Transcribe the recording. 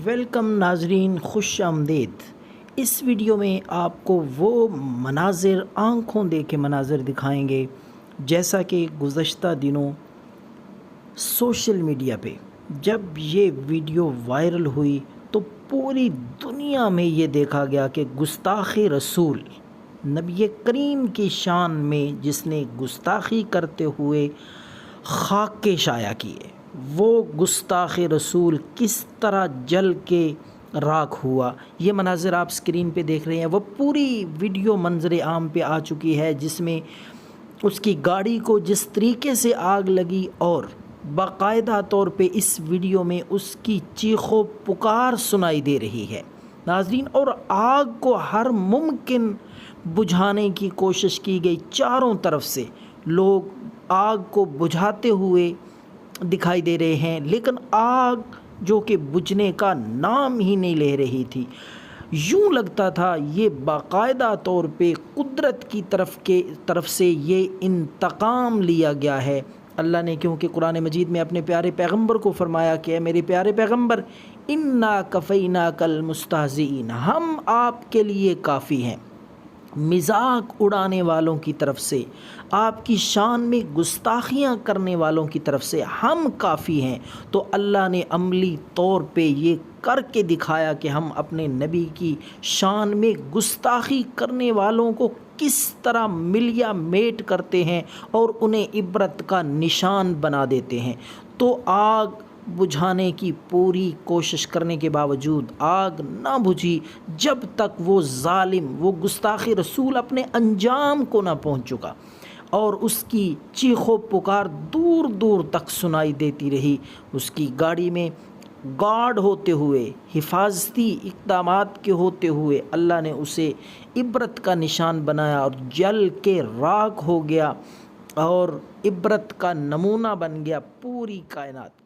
Welcome ناظرین، خوش آمدید۔ اس ویڈیو میں آپ کو وہ مناظر، آنکھوں دیکھے مناظر دکھائیں گے جیسا کہ گزشتہ دنوں سوشل میڈیا پہ جب یہ ویڈیو وائرل ہوئی تو پوری دنیا میں یہ دیکھا گیا کہ گستاخی رسول، نبی کریم کی شان میں جس نے گستاخی کرتے ہوئے خاک کے شائع کیے، وہ گستاخ رسول کس طرح جل کے راکھ ہوا۔ یہ مناظر آپ سکرین پہ دیکھ رہے ہیں، وہ پوری ویڈیو منظر عام پہ آ چکی ہے جس میں اس کی گاڑی کو جس طریقے سے آگ لگی اور باقاعدہ طور پہ اس ویڈیو میں اس کی چیخ و پکار سنائی دے رہی ہے ناظرین، اور آگ کو ہر ممکن بجھانے کی کوشش کی گئی۔ چاروں طرف سے لوگ آگ کو بجھاتے ہوئے دکھائی دے رہے ہیں، لیکن آگ جو کہ بجھنے کا نام ہی نہیں لے رہی تھی۔ یوں لگتا تھا یہ باقاعدہ طور پہ قدرت کی طرف سے یہ انتقام لیا گیا ہے۔ اللہ نے کیونکہ قرآن مجید میں اپنے پیارے پیغمبر کو فرمایا کہ اے میرے پیارے پیغمبر، انا کفیناک المستہزئین، ہم آپ کے لیے کافی ہیں۔ مذاق اڑانے والوں کی طرف سے، آپ کی شان میں گستاخیاں کرنے والوں کی طرف سے ہم کافی ہیں۔ تو اللہ نے عملی طور پہ یہ کر کے دکھایا کہ ہم اپنے نبی کی شان میں گستاخی کرنے والوں کو کس طرح ملیا میٹ کرتے ہیں اور انہیں عبرت کا نشان بنا دیتے ہیں۔ تو آگ بجھانے کی پوری کوشش کرنے کے باوجود آگ نہ بجھی جب تک وہ ظالم، وہ گستاخ رسول اپنے انجام کو نہ پہنچ چکا، اور اس کی چیخ و پکار دور دور تک سنائی دیتی رہی۔ اس کی گاڑی میں گارڈ ہوتے ہوئے، حفاظتی اقدامات کے ہوتے ہوئے اللہ نے اسے عبرت کا نشان بنایا اور جل کے راکھ ہو گیا اور عبرت کا نمونہ بن گیا پوری کائنات۔